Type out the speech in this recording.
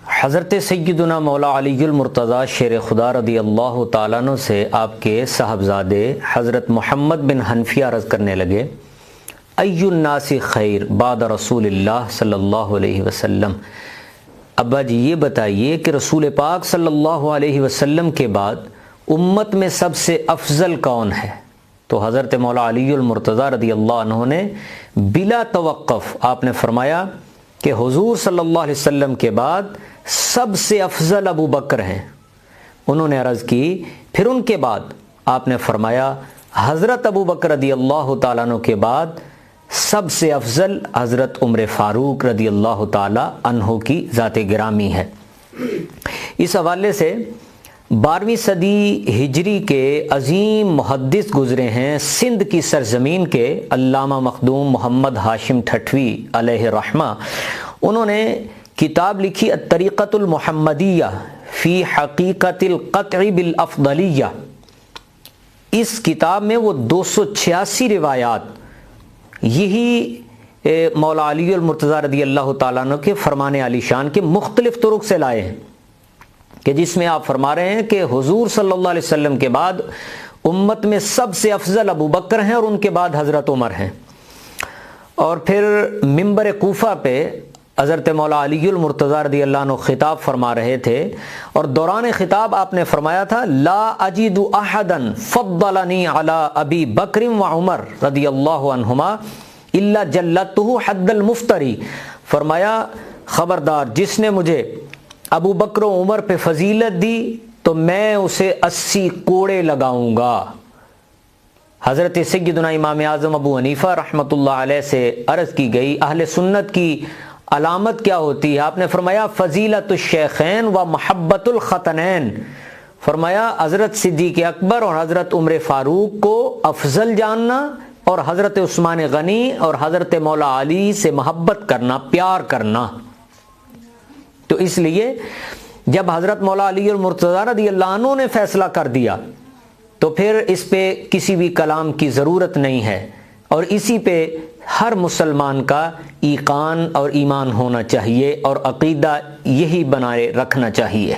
حضرت سیدنا مولا علی المرتضیٰ شیر خدا رضی اللہ تعالیٰ عنہ سے آپ کے صاحبزادے حضرت محمد بن حنفیہ عرض کرنے لگے، ای الناس خیر بعد رسول اللہ صلی اللہ علیہ وسلم، ابا جی یہ بتائیے کہ رسول پاک صلی اللہ علیہ وسلم کے بعد امت میں سب سے افضل کون ہے؟ تو حضرت مولا علی المرتضیٰ رضی اللہ عنہ نے بلا توقف آپ نے فرمایا کہ حضور صلی اللہ علیہ وسلم کے بعد سب سے افضل ابو بکر ہیں۔ انہوں نے عرض کی پھر ان کے بعد آپ نے فرمایا حضرت ابو بکر رضی اللہ تعالیٰ عنہ کے بعد سب سے افضل حضرت عمر فاروق رضی اللہ تعالیٰ عنہ کی ذات گرامی ہے۔ اس حوالے سے 12ویں صدی ہجری کے عظیم محدث گزرے ہیں سندھ کی سرزمین کے علامہ مخدوم محمد ہاشم ٹھٹوی علیہ رحمہ۔ انہوں نے کتاب لکھی الطریقۃ المحمدیہ فی حقیقت القطع بالافضلیہ۔ اس کتاب میں وہ 286 روایات یہی مولا علی المرتضیٰ رضی اللہ تعالیٰ عنہ کے فرمان عالی شان کے مختلف طرق سے لائے ہیں، کہ جس میں آپ فرما رہے ہیں کہ حضور صلی اللہ علیہ وسلم کے بعد امت میں سب سے افضل ابو بکر ہیں اور ان کے بعد حضرت عمر ہیں۔ اور پھر منبر کوفہ پہ حضرت مولا علی المرتضیٰ رضی اللہ عنہ خطاب فرما رہے تھے، اور دوران خطاب آپ نے فرمایا تھا لا اجد احدا فضلنی علی ابی بکر و عمر رضی اللہ عنہما الا جلته حد المفتری۔ فرمایا خبردار جس نے مجھے ابو بکر و عمر پہ فضیلت دی تو میں اسے 80 کوڑے لگاؤں گا۔ حضرت سیدنا امام اعظم ابو حنیفہ رحمۃ اللہ علیہ سے عرض کی گئی اہل سنت کی علامت کیا ہوتی ہے؟ آپ نے فرمایا فضیلت الشیخین و محبت الختنین۔ فرمایا حضرت صدیق اکبر اور حضرت عمر فاروق کو افضل جاننا اور حضرت عثمان غنی اور حضرت مولا علی سے محبت کرنا، پیار کرنا۔ تو اس لیے جب حضرت مولا علی المرتضیٰ رضی اللہ عنہ نے فیصلہ کر دیا تو پھر اس پہ کسی بھی کلام کی ضرورت نہیں ہے، اور اسی پہ ہر مسلمان کا ایقان اور ایمان ہونا چاہیے اور عقیدہ یہی بنائے رکھنا چاہیے۔